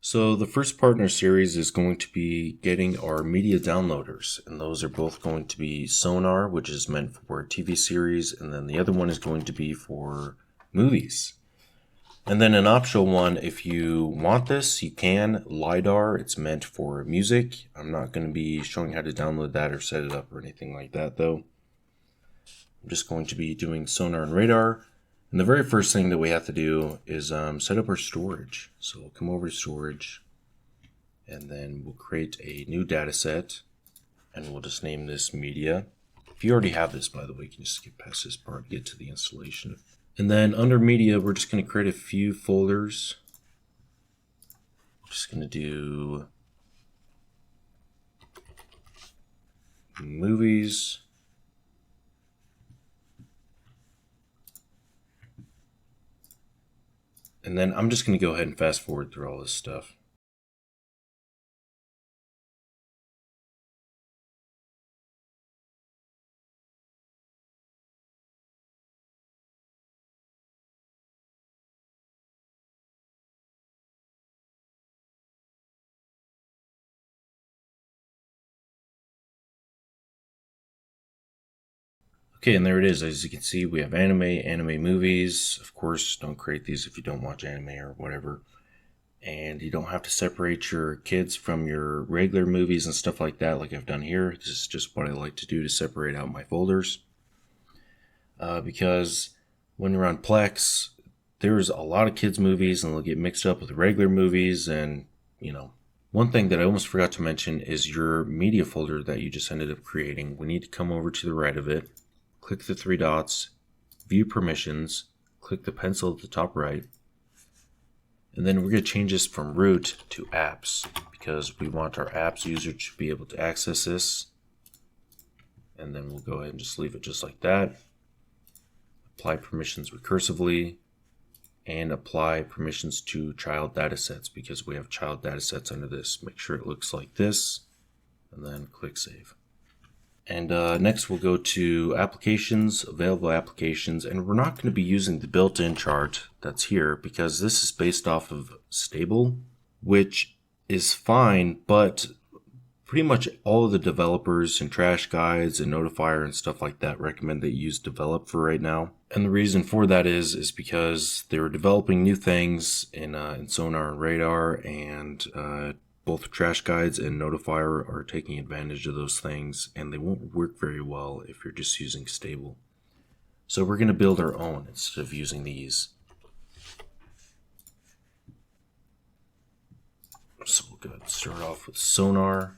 So the first part in our series is going to be getting our media downloaders, and those are both going to be Sonarr, which is meant for a TV series, and then the other one is going to be for movies. And then an optional one, if you want this, you can. Radarr, it's meant for music. I'm not going to be showing how to download that or set it up or anything like that, though. I'm just going to be doing Sonarr and Radarr. And the very first thing that we have to do is set up our storage. So we'll come over to storage, and then we'll create a new data set, and we'll just name this media. If you already have this, by the way, you can just skip past this part and get to the installation. And then under media, we're just going to create a few folders. I'm just going to do movies. And then I'm just going to go ahead and fast forward through all this stuff. Okay, and there it is. As you can see, we have anime movies. Of course, don't create these if you don't watch anime or whatever. And you don't have to separate your kids from your regular movies and stuff like that like I've done here. This is just what I like to do to separate out my folders. Because when you're on Plex, there's a lot of kids movies and they'll get mixed up with regular movies. And, you know, one thing that I almost forgot to mention is your media folder that you just ended up creating. We need to come over to the right of it. Click the three dots, view permissions, click the pencil at the top right, and then we're going to change this from root to apps because we want our apps user to be able to access this. And then we'll go ahead and just leave it just like that. Apply permissions recursively and apply permissions to child datasets because we have child datasets under this. Make sure it looks like this and then click save. And next we'll go to applications, available applications, and we're not going to be using the built-in chart that's here because this is based off of stable, which is fine, but pretty much all of the developers and trash guides and notifier and stuff like that recommend that you use develop for right now. And the reason for that is because they're developing new things in Sonarr and Radarr, and both trash guides and notifier are taking advantage of those things, and they won't work very well if you're just using stable. So we're going to build our own instead of using these. So we'll go ahead and start off with Sonarr.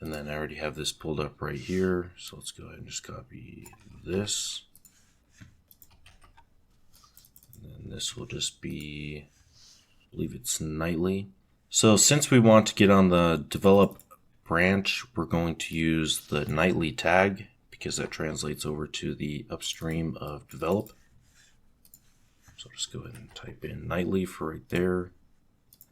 And then I already have this pulled up right here. So let's go ahead and just copy this. And then this will just be, I believe it's nightly. So since we want to get on the develop branch, we're going to use the nightly tag because that translates over to the upstream of develop. So I'll just go ahead and type in nightly for right there.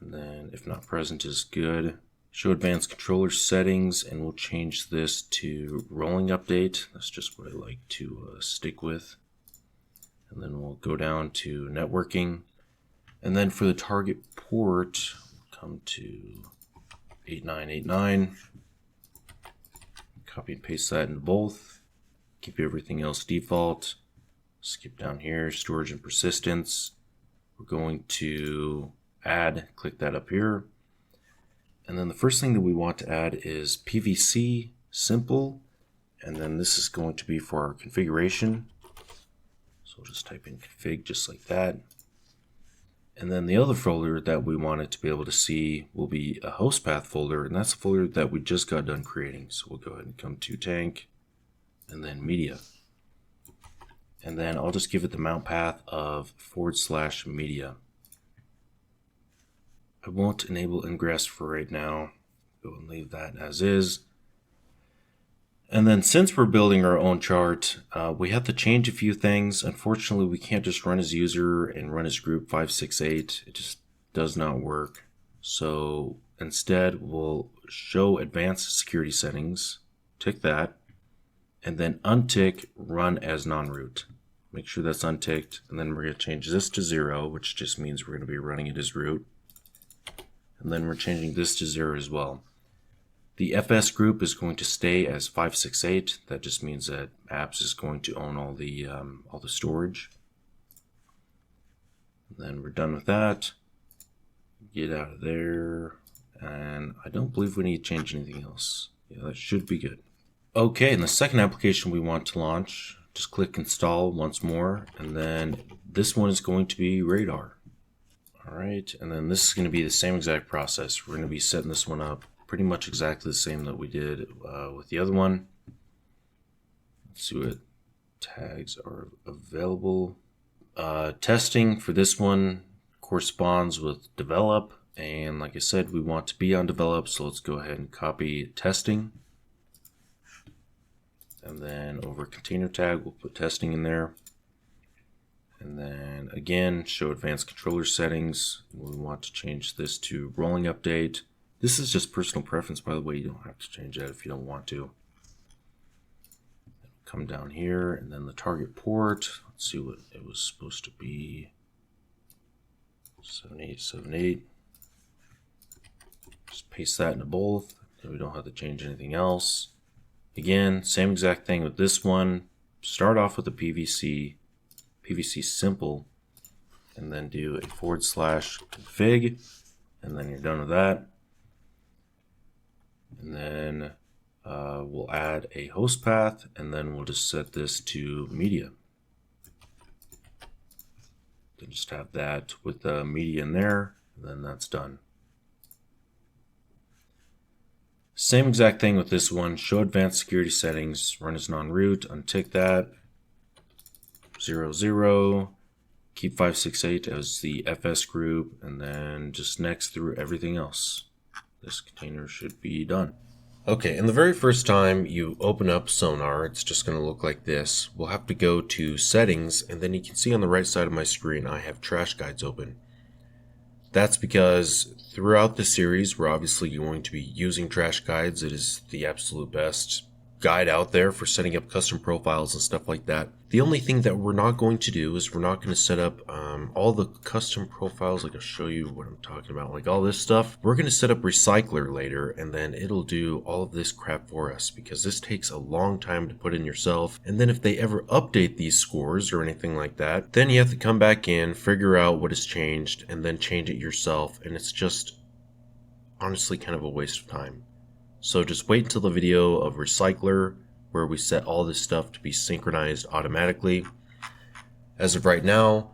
And then if not present is good. Show advanced controller settings, and we'll change this to rolling update. That's just what I like to stick with. And then we'll go down to networking. And then for the target port, come to 8989, copy and paste that in both, keep everything else default, skip down here, storage and persistence, we're going to add, click that up here, and then the first thing that we want to add is PVC simple, and then this is going to be for our configuration, so we'll just type in config just like that. And then the other folder that we wanted to be able to see will be a host path folder, and that's the folder that we just got done creating. So we'll go ahead and come to tank and then media. And then I'll just give it the mount path of /media. I won't enable ingress for right now. Go and leave that as is. And then since we're building our own chart, we have to change a few things. Unfortunately, we can't just run as user and run as group 568. It just does not work. So instead, we'll show advanced security settings, tick that, and then untick run as non-root. Make sure that's unticked, and then we're going to change this to 0, which just means we're going to be running it as root. and then we're changing this to 0 as well. The FS group is going to stay as 568. That just means that apps is going to own all the storage. And then we're done with that. Get out of there, and I don't believe we need to change anything else. Yeah, that should be good. Okay, and the second application we want to launch, just click install once more, and then this one is going to be Radarr. Alright, and then this is going to be the same exact process. We're going to be setting this one up pretty much exactly the same that we did with the other one. Let's see what tags are available. Testing for this one corresponds with develop, and like I said, we want to be on develop, so let's go ahead and copy testing. And then over container tag, we'll put testing in there. And then again, show advanced controller settings. We want to change this to rolling update. This is just personal preference, by the way. You don't have to change that if you don't want to. Come down here, and then the target port. Let's see what it was supposed to be. 7878. Just paste that into both. So we don't have to change anything else. Again, same exact thing with this one. Start off with a PVC simple, and then do a /config, and then you're done with that. And then we'll add a host path, and then we'll just set this to media. Then just have that with the media in there, and then that's done. Same exact thing with this one. Show advanced security settings, run as non-root, untick that. 00, keep 568 as the FS group, and then just next through everything else. This container should be done. Okay, and the very first time you open up Sonarr, it's just going to look like this. We'll have to go to settings, and then you can see on the right side of my screen I have trash guides open. That's because throughout the series we're obviously going to be using trash guides. It is the absolute best guide out there for setting up custom profiles and stuff like that. The only thing that we're not going to do is we're not going to set up all the custom profiles. Like, I'll show you what I'm talking about, like all this stuff. We're going to set up Recycler later, and then it'll do all of this crap for us, because this takes a long time to put in yourself. And then if they ever update these scores or anything like that, then you have to come back in, figure out what has changed, and then change it yourself. And it's just honestly kind of a waste of time. So just wait until the video of Recycler, where we set all this stuff to be synchronized automatically. As of right now,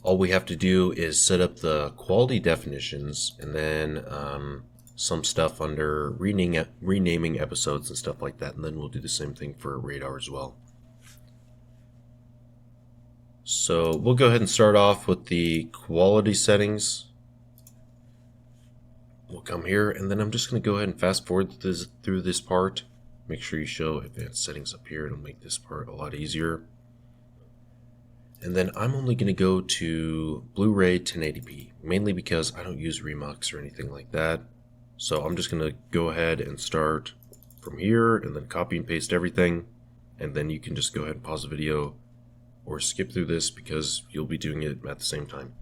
all we have to do is set up the quality definitions, and then some stuff under renaming episodes and stuff like that, and then we'll do the same thing for Radarr as well. So we'll go ahead and start off with the quality settings. We'll come here, and then I'm just going to go ahead and fast forward through this part. Make sure you show advanced settings up here. It'll make this part a lot easier. And then I'm only going to go to Blu-ray 1080p, mainly because I don't use Remux or anything like that. So I'm just going to go ahead and start from here, and then copy and paste everything. And then you can just go ahead and pause the video or skip through this, because you'll be doing it at the same time.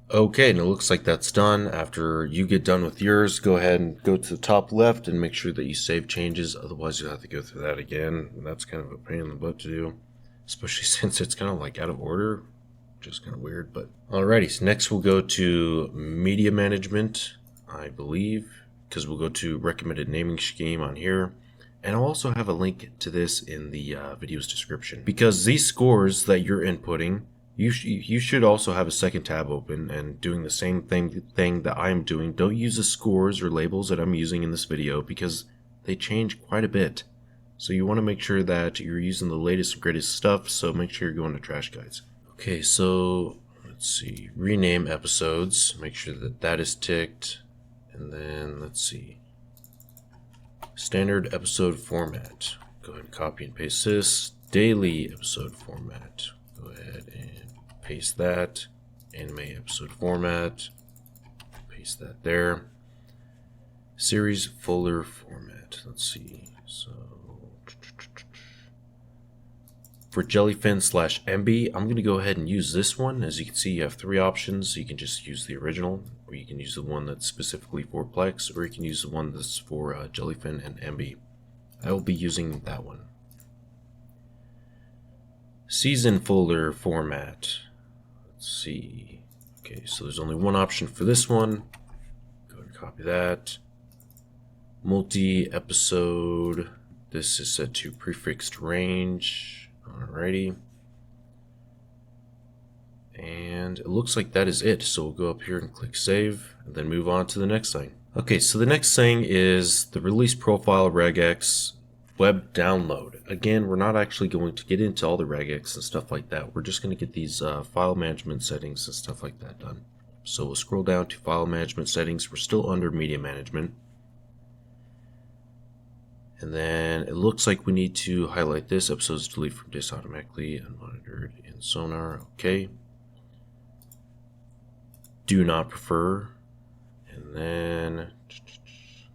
Okay, and it looks like that's done. After you get done with yours, go ahead and go to the top left and make sure that you save changes. Otherwise, you'll have to go through that again. And that's kind of a pain in the butt to do, especially since it's kind of like out of order, which is kind of weird. But alrighty, so next we'll go to media management, I believe, because we'll go to recommended naming scheme on here. And I'll also have a link to this in the video's description, because these scores that you're inputting, you should also have a second tab open and doing the same thing that I'm doing. Don't use the scores or labels that I'm using in this video, because they change quite a bit. So you want to make sure that you're using the latest and greatest stuff, so make sure you're going to trash guides. Okay, so let's see, rename episodes, make sure that that is ticked. And then let's see, standard episode format. Go ahead and copy and paste this. Daily episode format. Go ahead and paste that. Anime episode format. Paste that there. Series folder format. Let's see. So for Jellyfin/MB, I'm going to go ahead and use this one. As you can see, you have three options. You can just use the original, or you can use the one that's specifically for Plex, or you can use the one that's for Jellyfin and MB. I will be using that one. Season folder format. Let's see. Okay, so there's only one option for this one. Go ahead and copy that. Multi-episode. This is set to prefixed range. Alrighty. And it looks like that is it. So we'll go up here and click save and then move on to the next thing. Okay, so the next thing is the release profile regex web download. Again, we're not actually going to get into all the regex and stuff like that. We're just going to get these file management settings and stuff like that done. So we'll scroll down to file management settings. We're still under media management. And then it looks like we need to highlight this. Episodes delete from disk automatically unmonitored in Sonarr. Okay. Do not prefer. And then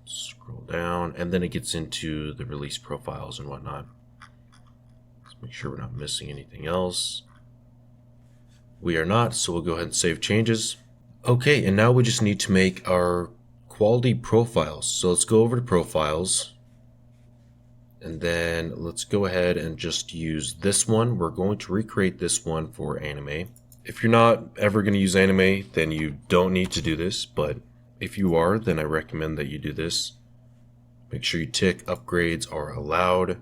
scroll down. And then it gets into the release profiles and whatnot. Let's make sure we're not missing anything else. We are not, so we'll go ahead and save changes. Okay, and now we just need to make our quality profiles. So let's go over to profiles. And then let's go ahead and just use this one. We're going to recreate this one for anime. If you're not ever going to use anime, then you don't need to do this. But if you are, then I recommend that you do this. Make sure you tick upgrades are allowed.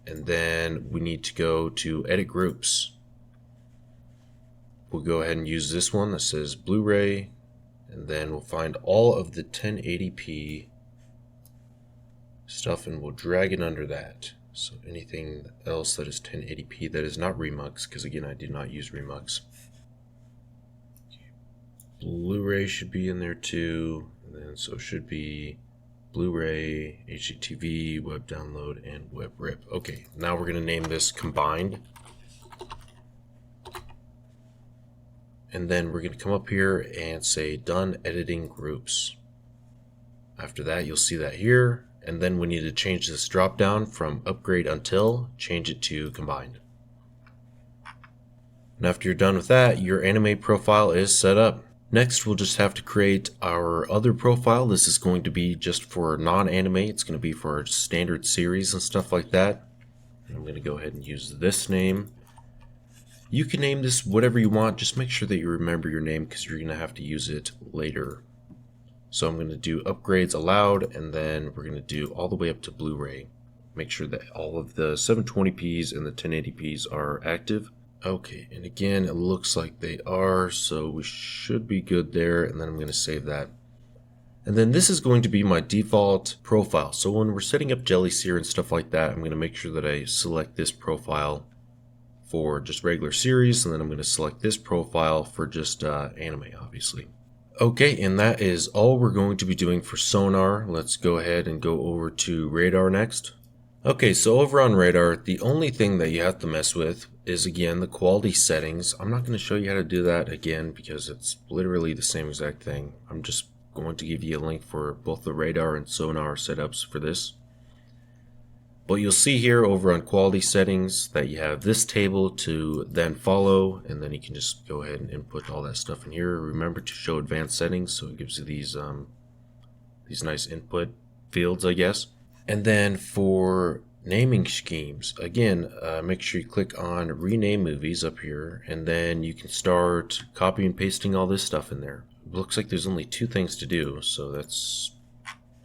And then we need to go to edit groups. We'll go ahead and use this one that says Blu-ray. And then we'll find all of the 1080p stuff and we'll drag it under that. So anything else that is 1080p that is not Remux, because again I do not use Remux. Blu-ray should be in there too, and then so it should be Blu-ray, HDTV, web download, and web rip. Okay, now we're going to name this combined. And then we're going to come up here and say done editing groups. After that you'll see that here. And then we need to change this drop down from upgrade until, change it to combined. And after you're done with that, your anime profile is set up. Next, we'll just have to create our other profile. This is going to be just for non-anime. It's going to be for our standard series and stuff like that. And I'm going to go ahead and use this name. You can name this whatever you want. Just make sure that you remember your name because you're going to have to use it later. So I'm going to do upgrades allowed, and then we're going to do all the way up to Blu-ray. Make sure that all of the 720p's and the 1080p's are active. Okay, and again, it looks like they are, so we should be good there, and then I'm going to save that. And then this is going to be my default profile. So when we're setting up Jellyseer and stuff like that, I'm going to make sure that I select this profile for just regular series, and then I'm going to select this profile for just anime, obviously. Okay, and that is all we're going to be doing for Sonarr. Let's go ahead and go over to Radarr next. Okay, so over on Radarr, the only thing that you have to mess with is, again, the quality settings. I'm not going to show you how to do that again because it's literally the same exact thing. I'm just going to give you a link for both the Radarr and Sonarr setups for this. But you'll see here over on quality settings that you have this table to then follow, and then you can just go ahead and input all that stuff in here. Remember to show advanced settings, so it gives you these nice input fields, I guess. And then for naming schemes, again, make sure you click on rename movies up here, and then you can start copy and pasting all this stuff in there. It looks like there's only two things to do, so that's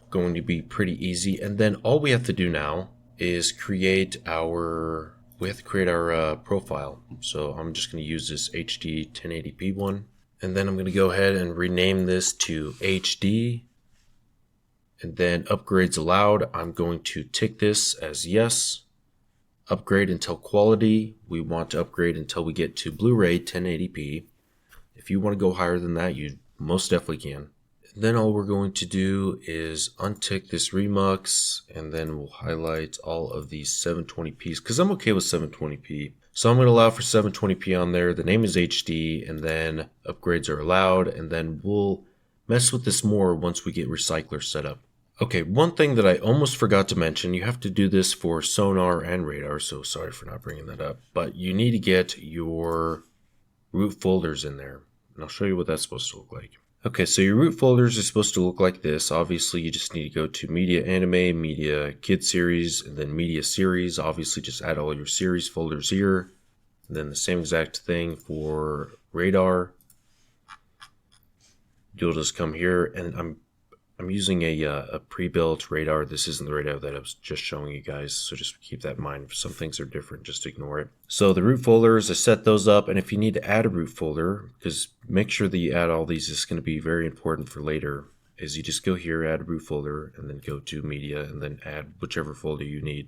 going to be pretty easy. And then all we have to do now is create our profile. So I'm just going to use this HD 1080p one, and then I'm going to go ahead and rename this to HD, and then upgrades allowed, I'm going to tick this as yes. Upgrade until quality, we want to upgrade until we get to Blu-ray 1080p. If you want to go higher than that, you most definitely can. Then all we're going to do is untick this remux, and then we'll highlight all of these 720p's because I'm okay with 720p. So I'm going to allow for 720p on there. The name is HD, and then upgrades are allowed, and then we'll mess with this more once we get recycler set up. Okay, one thing that I almost forgot to mention, you have to do this for Sonarr and Radarr, so sorry for not bringing that up, but you need to get your root folders in there, and I'll show you what that's supposed to look like. Okay, so your root folders are supposed to look like this. Obviously, you just need to go to Media Anime, Media Kid Series, and then Media Series. Obviously, just add all your series folders here. And then the same exact thing for Radarr. You'll just come here, and I'm using a pre-built Radarr. This isn't the Radarr that I was just showing you guys, so just keep that in mind. If some things are different, just ignore it. So the root folders, I set those up, and if you need to add a root folder, because make sure that you add all these, is going to be very important for later, is you just go here, add a root folder, and then go to media, and then add whichever folder you need.